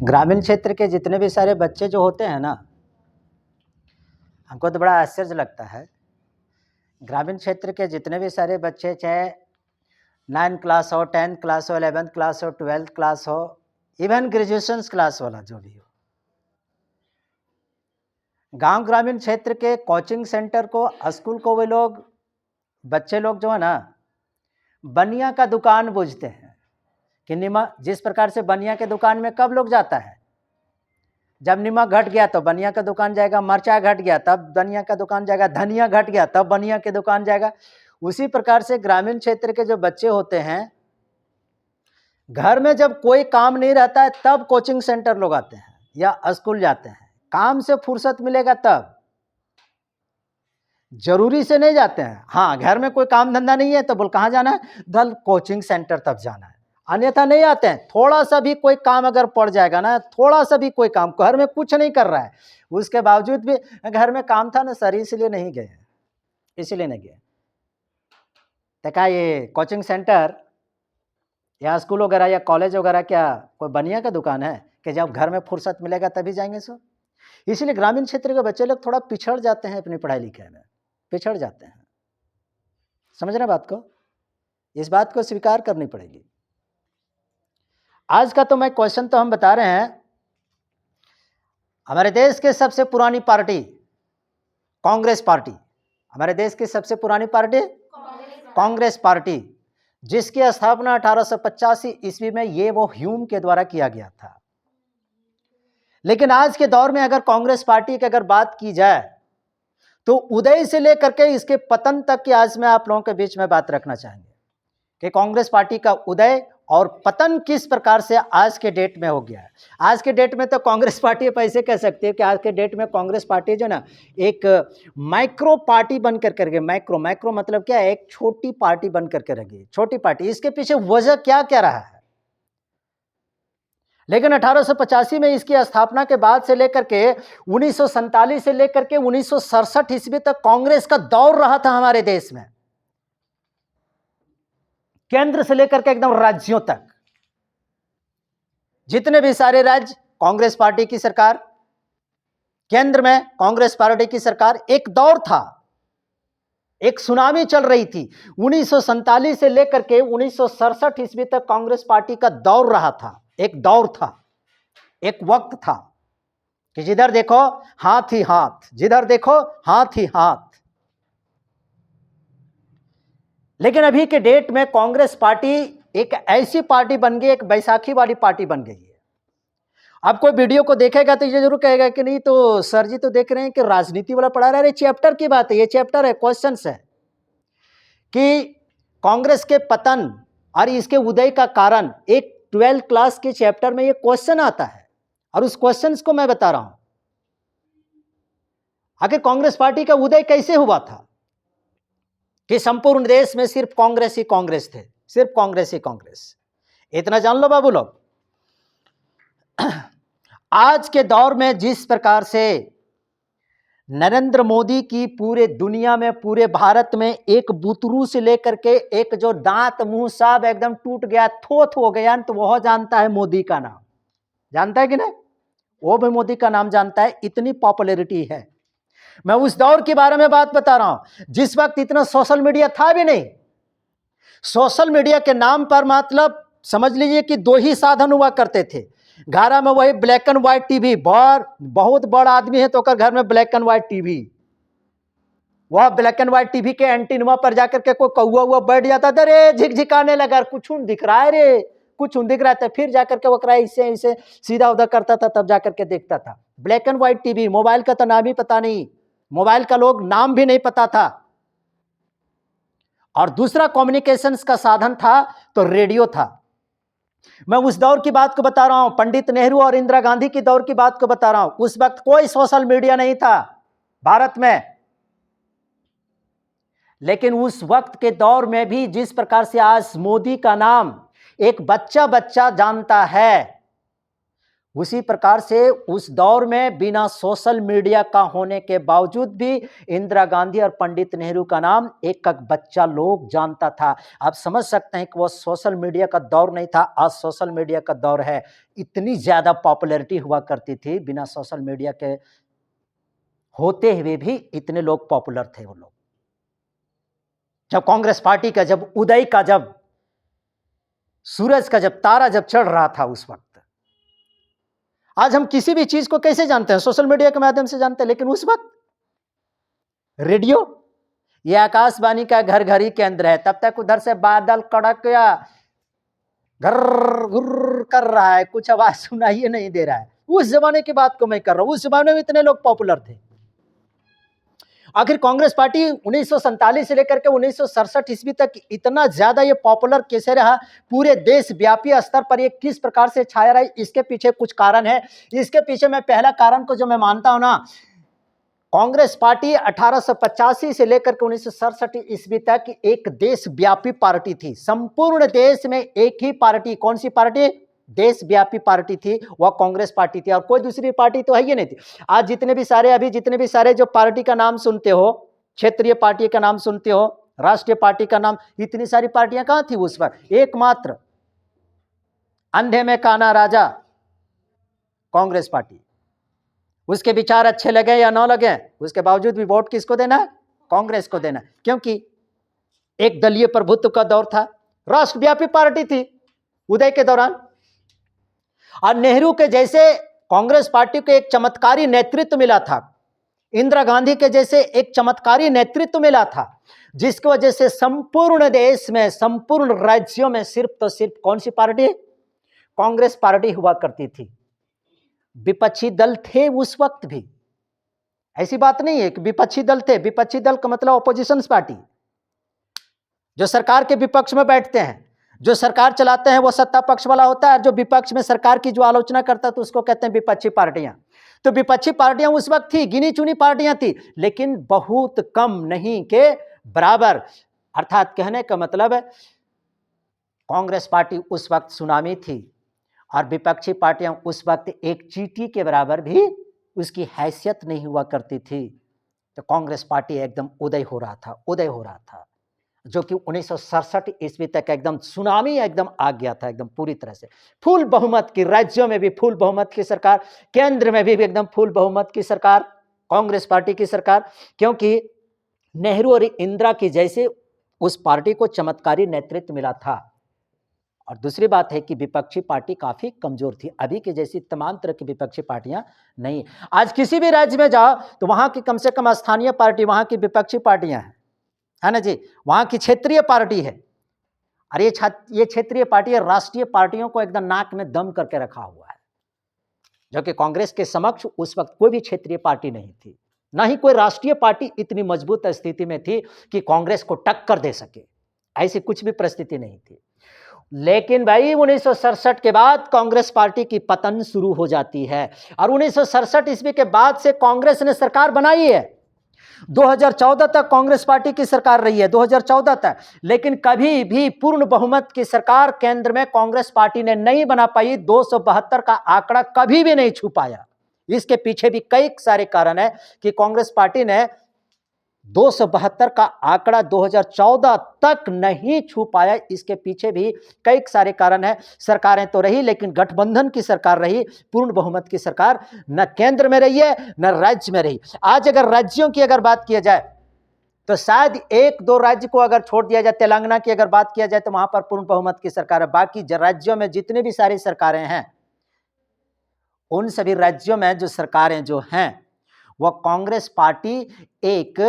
ग्रामीण क्षेत्र के जितने भी सारे बच्चे जो होते हैं ना, हमको तो बड़ा आश्चर्य लगता है। ग्रामीण क्षेत्र के जितने भी सारे बच्चे, चाहे 9th क्लास हो, 10th क्लास हो, 11th क्लास हो, 12th क्लास हो, इवन ग्रेजुएशन क्लास वाला जो भी हो, गांव ग्रामीण क्षेत्र के कोचिंग सेंटर को, स्कूल को, वे लोग बच्चे लोग जो है ना, बनिया का दुकान बुझते हैं कि नमक, जिस प्रकार से बनिया के दुकान में कब लोग जाता है, जब नमक घट गया तो बनिया का दुकान जाएगा, मरचा घट गया तब बनिया का दुकान जाएगा, धनिया घट गया तब बनिया के दुकान जाएगा। उसी प्रकार से ग्रामीण क्षेत्र के जो बच्चे होते हैं, घर में जब कोई काम नहीं रहता है तब कोचिंग सेंटर लोग आते हैं या स्कूल जाते हैं। काम से फुर्सत मिलेगा तब, जरूरी से नहीं जाते हैं। हाँ, घर में कोई काम धंधा नहीं है तो बोल कहाँ जाना है, दल कोचिंग सेंटर तब जाना है, अन्यथा नहीं आते हैं। थोड़ा सा भी कोई काम अगर पड़ जाएगा ना, थोड़ा सा भी कोई काम, घर में कुछ नहीं कर रहा है, उसके बावजूद भी घर में काम था ना सर, इसलिए नहीं गए, इसीलिए नहीं गए। तो क्या ये कोचिंग सेंटर या स्कूल वगैरह या कॉलेज वगैरह क्या कोई बनिया का दुकान है कि जब घर में फुर्सत मिलेगा तभी जाएंगे सो? इसीलिए ग्रामीण क्षेत्र के बच्चे लोग थोड़ा पिछड़ जाते हैं, अपनी पढ़ाई लिखाई में पिछड़ जाते हैं। समझ रहे बात को? इस बात को स्वीकार करनी पड़ेगी। आज का तो मैं क्वेश्चन तो हम बता रहे हैं, हमारे देश के सबसे पुरानी पार्टी कांग्रेस पार्टी, हमारे देश की सबसे पुरानी पार्टी कांग्रेस पार्टी, जिसकी स्थापना 1885 ईस्वी में ये वो ह्यूम के द्वारा किया गया था। लेकिन आज के दौर में अगर कांग्रेस पार्टी की अगर बात की जाए तो उदय से लेकर के इसके पतन तक की आज मैं आप लोगों के बीच में बात रखना चाहेंगे कि कांग्रेस पार्टी का उदय और पतन किस प्रकार से आज के डेट में हो गया है। आज के डेट में तो कांग्रेस पार्टी आप ऐसे कह सकते हैं कि आज के डेट में कांग्रेस पार्टी जो ना एक माइक्रो पार्टी बनकर कर गई। माइक्रो मतलब क्या है, एक छोटी पार्टी बनकर के रह गई, छोटी पार्टी। इसके पीछे वजह क्या क्या रहा है? लेकिन 1885 में इसकी स्थापना के बाद से लेकर के 1947 से लेकर के 1967 ईस्वी तक कांग्रेस का दौर रहा था हमारे देश में, केंद्र से लेकर के एकदम राज्यों तक। जितने भी सारे राज्य कांग्रेस पार्टी की सरकार, केंद्र में कांग्रेस पार्टी की सरकार, एक दौर था, एक सुनामी चल रही थी। 1947 से लेकर के 1967 ईस्वी तक कांग्रेस पार्टी का दौर रहा था, एक दौर था, एक वक्त था कि जिधर देखो हाथ ही हाथ, जिधर देखो हाथ ही हाथ। लेकिन अभी के डेट में कांग्रेस पार्टी एक ऐसी पार्टी बन गई, एक बैसाखी वाली पार्टी बन गई है। अब कोई वीडियो को देखेगा तो ये जरूर कहेगा कि नहीं तो सर जी तो देख रहे हैं कि राजनीति वाला पढ़ा रहे हैं। चैप्टर की बात है, ये चैप्टर है, क्वेश्चन है कि कांग्रेस के पतन और इसके उदय का कारण एक 12th क्लास के चैप्टर में ये क्वेश्चन आता है और उस क्वेश्चन को मैं बता रहा हूं। आखिर कांग्रेस पार्टी का उदय कैसे हुआ था कि संपूर्ण देश में सिर्फ कांग्रेस ही कांग्रेस थे, सिर्फ कांग्रेस ही कांग्रेस। इतना जान लो बाबू लोग, आज के दौर में जिस प्रकार से नरेंद्र मोदी की पूरे दुनिया में, पूरे भारत में एक बुतरू से लेकर के एक जो दांत मुंह सब एकदम टूट गया, थोथ हो गया, तो वह जानता है मोदी का नाम, जानता है कि नहीं? वो भी मोदी का नाम जानता है, इतनी पॉपुलैरिटी है। मैं उस दौर के बारे में बात बता रहा हूं जिस वक्त इतना सोशल मीडिया था भी नहीं। सोशल मीडिया के नाम पर मतलब समझ लीजिए कि दो ही साधन हुआ करते थे। घर में वही ब्लैक एंड व्हाइट टीवी, बहुत बड़ा आदमी है तो घर में ब्लैक एंड व्हाइट टीवी, वह ब्लैक एंड व्हाइट टीवी के एंटीना पर जाकर के कोई कौआ हुआ बैठ जाता था, रे झिकझिकाने लगा, कुछ दिख रहा है रे, कुछ दिख रहा था, फिर जाकर के वो इसे इसे सीधा उधर करता था, तब जाकर के देखता था। Black and white TV, mobile का तो नाम ही पता नहीं, मोबाइल का लोग नाम भी नहीं पता था। और दूसरा कम्युनिकेशन का साधन था तो रेडियो था। मैं उस दौर की बात को बता रहा हूं, पंडित नेहरू और इंदिरा गांधी की दौर की बात को बता रहा हूं। उस वक्त कोई सोशल मीडिया नहीं था भारत में, लेकिन उस वक्त के दौर में भी जिस प्रकार से आज मोदी का नाम एक बच्चा जानता है, उसी प्रकार से उस दौर में बिना सोशल मीडिया का होने के बावजूद भी इंदिरा गांधी और पंडित नेहरू का नाम एक एक बच्चा लोग जानता था। आप समझ सकते हैं कि वो सोशल मीडिया का दौर नहीं था, आज सोशल मीडिया का दौर है। इतनी ज्यादा पॉपुलैरिटी हुआ करती थी, बिना सोशल मीडिया के होते हुए भी इतने लोग पॉपुलर थे वो लोग। जब कांग्रेस पार्टी का जब उदय का, जब सूरज का जब तारा जब चढ़ रहा था उस वक्त, आज हम किसी भी चीज को कैसे जानते हैं? सोशल मीडिया के माध्यम से जानते हैं, लेकिन उस वक्त रेडियो, ये आकाशवाणी का घर घर ही केंद्र है। तब तक उधर से बादल कड़क या घर घुर कर रहा है, कुछ आवाज सुनाई नहीं दे रहा है। उस जमाने की बात को मैं कर रहा हूं, उस जमाने में इतने लोग पॉपुलर थे। आखिर कांग्रेस पार्टी 1947 से लेकर के 1967 ईस्वी तक इतना ज्यादा ये पॉपुलर कैसे रहा, पूरे देश व्यापी स्तर पर ये किस प्रकार से छाया रहा, इसके पीछे कुछ कारण है। इसके पीछे मैं पहला कारण को जो मैं मानता हूं ना, कांग्रेस पार्टी 1885 से लेकर के 1967 ईस्वी तक एक देशव्यापी पार्टी थी। संपूर्ण देश में एक ही पार्टी, कौन सी पार्टी? देशव्यापी पार्टी थी, वह कांग्रेस पार्टी थी, और कोई दूसरी पार्टी तो है ही नहीं थी। आज जितने भी सारे, अभी जितने भी सारे जो पार्टी का नाम सुनते हो, क्षेत्रीय पार्टी का नाम सुनते हो, राष्ट्रीय पार्टी का नाम, इतनी सारी पार्टियां कहां थी उस वक्त? एकमात्र अंधे में काना राजा कांग्रेस पार्टी। उसके विचार अच्छे लगे या ना लगे, उसके बावजूद भी वोट किसको देना है? कांग्रेस को देना, क्योंकि एक दलीय प्रभुत्व का दौर था, राष्ट्रव्यापी पार्टी थी उदय के दौरान। और नेहरू के जैसे कांग्रेस पार्टी को एक चमत्कारी नेतृत्व मिला था, इंदिरा गांधी के जैसे एक चमत्कारी नेतृत्व मिला था, जिसकी वजह से संपूर्ण देश में, संपूर्ण राज्यों में सिर्फ तो सिर्फ कौन सी पार्टी? कांग्रेस पार्टी हुआ करती थी। विपक्षी दल थे उस वक्त भी, ऐसी बात नहीं है कि विपक्षी दल थे। विपक्षी दल का मतलब ऑपोजिशन पार्टी, जो सरकार के विपक्ष में बैठते हैं, जो सरकार चलाते हैं वो सत्ता पक्ष वाला होता है, जो विपक्ष में सरकार की जो आलोचना करता है तो उसको कहते हैं विपक्षी पार्टियां। तो विपक्षी पार्टियां उस वक्त थी, गिनी चुनी पार्टियां थी, लेकिन बहुत कम, नहीं के बराबर। अर्थात कहने का मतलब है कांग्रेस पार्टी उस वक्त सुनामी थी और विपक्षी पार्टियां उस वक्त एक चींटी के बराबर भी उसकी हैसियत नहीं हुआ करती थी। तो कांग्रेस पार्टी एकदम उदय हो रहा था, उदय हो रहा था, जो कि 1967 ईस्वी तक एकदम सुनामी एकदम आ गया था, एकदम पूरी तरह से फुल बहुमत की, राज्यों में भी फुल बहुमत की सरकार, केंद्र में भी एकदम फुल बहुमत की सरकार, कांग्रेस पार्टी की सरकार। क्योंकि नेहरू और इंदिरा की जैसे उस पार्टी को चमत्कारी नेतृत्व मिला था। और दूसरी बात है कि विपक्षी पार्टी काफी कमजोर थी, अभी की जैसी तमाम तरह की विपक्षी पार्टियां नहीं। आज किसी भी राज्य में जाओ तो वहां की कम से कम स्थानीय पार्टी, वहां की विपक्षी पार्टियां हैं, है ना जी, वहां की क्षेत्रीय पार्टी है। और ये क्षेत्रीय पार्टी राष्ट्रीय पार्टियों को एकदम नाक में दम करके रखा हुआ है, जो कि कांग्रेस के समक्ष उस वक्त कोई भी क्षेत्रीय पार्टी नहीं थी, ना ही कोई राष्ट्रीय पार्टी इतनी मजबूत स्थिति में थी कि कांग्रेस को टक्कर दे सके, ऐसी कुछ भी परिस्थिति नहीं थी। लेकिन भाई 1967 के बाद कांग्रेस पार्टी की पतन शुरू हो जाती है, और 1967 ईस्वी के बाद से कांग्रेस ने सरकार बनाई है। 2014 तक कांग्रेस पार्टी की सरकार रही है, 2014 तक, लेकिन कभी भी पूर्ण बहुमत की सरकार केंद्र में कांग्रेस पार्टी ने नहीं बना पाई। 272 का आंकड़ा कभी भी नहीं छू पाया। इसके पीछे भी कई सारे कारण है कि कांग्रेस पार्टी ने 272 का आंकड़ा 2014 तक नहीं छू पाया। इसके पीछे भी कई सारे कारण है। सरकारें तो रही, लेकिन गठबंधन की सरकार रही, पूर्ण बहुमत की सरकार न केंद्र में रही है न राज्य में रही। आज अगर राज्यों की अगर बात किया जाए तो शायद एक दो राज्य को अगर छोड़ दिया जाए, तेलंगाना की अगर बात किया जाए तो वहां पर पूर्ण बहुमत की सरकार है। बाकी राज्यों में जितने भी सारी सरकारें हैं, उन सभी राज्यों में जो सरकारें जो हैं वह कांग्रेस पार्टी एक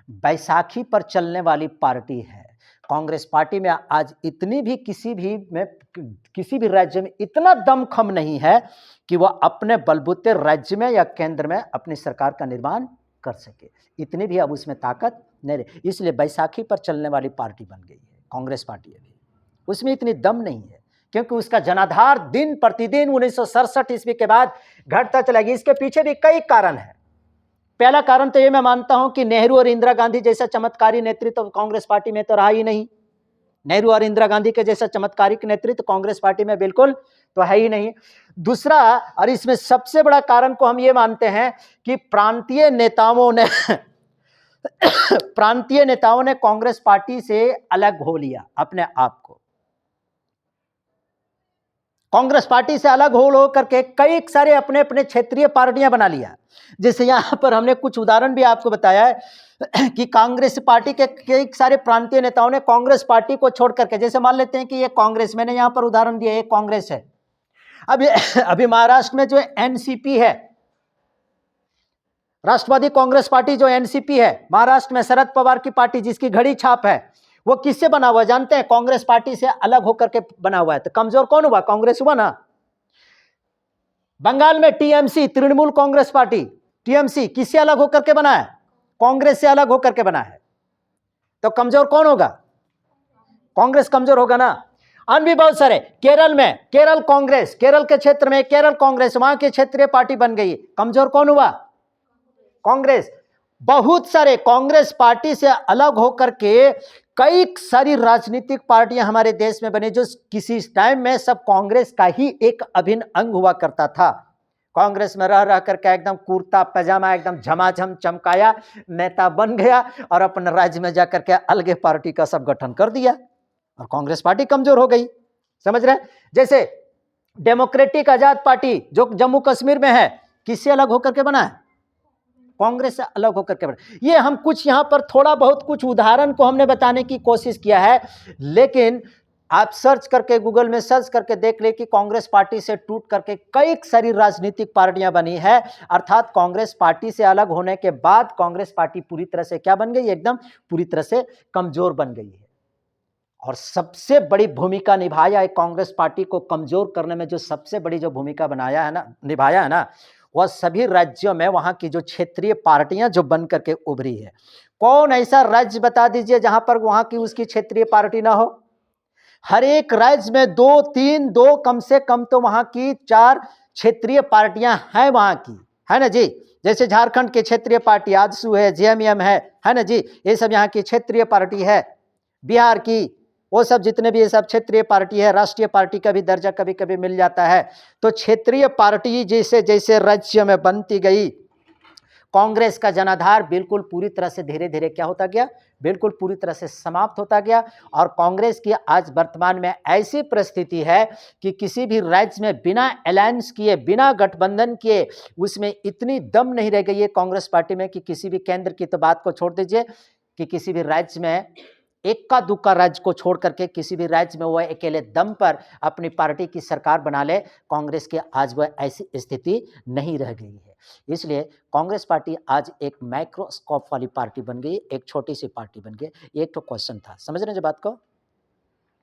बैसाखी पर चलने वाली पार्टी है। कांग्रेस पार्टी में आज इतनी भी किसी भी राज्य में इतना दमखम नहीं है कि वह अपने बलबूते राज्य में या केंद्र में अपनी सरकार का निर्माण कर सके, इतनी भी अब उसमें ताकत नहीं रही। इसलिए बैसाखी पर चलने वाली पार्टी बन गई है कांग्रेस पार्टी। अभी उसमें इतनी दम नहीं है, क्योंकि उसका जनाधार दिन प्रतिदिन 1967 ईस्वी के बाद घटता चला गया। इसके पीछे भी कई कारण है। पहला कारण तो ये मैं मानता हूं कि नेहरू और इंदिरा गांधी जैसा चमत्कारी नेतृत्व कांग्रेस पार्टी में तो रहा ही नहीं। नेहरू और इंदिरा गांधी के जैसा चमत्कारिक नेतृत्व कांग्रेस पार्टी में बिल्कुल तो है ही नहीं। दूसरा, और इसमें सबसे बड़ा कारण को हम ये मानते हैं कि प्रांतीय नेताओं ने कांग्रेस पार्टी से अलग हो लिया अपने आप को। कांग्रेस पार्टी से अलग हो करके कई सारे अपने अपने क्षेत्रीय पार्टियां बना लिया। जैसे यहां पर हमने कुछ उदाहरण भी आपको बताया है कि कांग्रेस पार्टी के कई सारे प्रांतीय नेताओं ने कांग्रेस पार्टी को छोड़ करके, जैसे मान लेते हैं कि ये कांग्रेस, मैंने यहां पर उदाहरण दिया, ये कांग्रेस है। अभी महाराष्ट्र में जो एनसीपी है, राष्ट्रवादी कांग्रेस पार्टी, जो एनसीपी है महाराष्ट्र में, शरद पवार की पार्टी जिसकी घड़ी छाप है, वो किससे बना हुआ जानते हैं? कांग्रेस पार्टी से अलग होकर के बना हुआ है। तो कमजोर कौन हुआ? कांग्रेस हुआ ना। बंगाल में TMC, Trinamool Congress party, TMC किससे अलग होकर के बना है? कांग्रेस से अलग होकर के बना है। तो कमजोर कौन होगा? कांग्रेस कमजोर होगा ना। अन्य भी बहुत सारे, केरल में केरल कांग्रेस, केरल के क्षेत्र में केरल कांग्रेस, वहां की क्षेत्रीय पार्टी बन गई, कमजोर कौन हुआ? कांग्रेस। बहुत सारे कांग्रेस पार्टी से अलग होकर के कई सारी राजनीतिक पार्टियां हमारे देश में बनी, जो किसी टाइम में सब कांग्रेस का ही एक अभिन्न अंग हुआ करता था। कांग्रेस में रह करके एकदम कुर्ता पजामा एकदम झमाझम चमकाया, नेता बन गया और अपने राज्य में जाकर के अलग पार्टी का सब गठन कर दिया और कांग्रेस पार्टी कमजोर हो गई। समझ रहे? जैसे डेमोक्रेटिक आजाद पार्टी जो जम्मू कश्मीर में है, किससे अलग होकर के बना है? कांग्रेस से अलग होकर के बना। ये हम कुछ यहां पर थोड़ा बहुत कुछ उदाहरण को हमने बताने की कोशिश किया है, लेकिन आप सर्च करके, गूगल में सर्च करके देख ले कि कांग्रेस पार्टी से टूट करके कई सारी राजनीतिक पार्टियां बनी है। अर्थात कांग्रेस पार्टी से अलग होने के बाद कांग्रेस पार्टी पूरी तरह से क्या बन गई? एकदम पूरी तरह से कमजोर बन गई है। और सबसे बड़ी भूमिका निभाया है कांग्रेस पार्टी को कमजोर करने में, जो सबसे बड़ी जो भूमिका निभाया है ना, वह सभी राज्यों में वहां की जो क्षेत्रीय पार्टियां जो बन करके उभरी है। कौन ऐसा राज्य बता दीजिए जहां पर वहां की उसकी क्षेत्रीय पार्टी ना हो? हर एक राज्य में दो कम से कम तो वहां की 4 क्षेत्रीय पार्टियां हैं वहां की, है ना जी। जैसे झारखंड की क्षेत्रीय पार्टी आजसू है, जेएमएम है ना जी, ये सब यहाँ की क्षेत्रीय पार्टी है। बिहार की वो सब जितने भी ये सब क्षेत्रीय पार्टी है, राष्ट्रीय पार्टी का भी दर्जा कभी कभी मिल जाता है। तो क्षेत्रीय पार्टी जैसे जैसे राज्य में बनती गई, कांग्रेस का जनाधार बिल्कुल पूरी तरह से धीरे धीरे क्या होता गया? बिल्कुल पूरी तरह से समाप्त होता गया। और कांग्रेस की आज वर्तमान में ऐसी परिस्थिति है कि किसी भी राज्य में बिना अलायंस किए, बिना गठबंधन किए, उसमें इतनी दम नहीं रह गई है कांग्रेस पार्टी में कि किसी भी केंद्र की तो बात को छोड़ दीजिए, कि किसी भी राज्य में, इक्का दुक्का राज्य को छोड़ करके किसी भी राज्य में वह अकेले दम पर अपनी पार्टी की सरकार बना ले। कांग्रेस की आज वह ऐसी स्थिति नहीं रह गई है। इसलिए कांग्रेस पार्टी आज एक माइक्रोस्कोप वाली पार्टी बन गई, एक छोटी सी पार्टी बन गई। एक तो क्वेश्चन था, समझ रहे हैं जो बात को?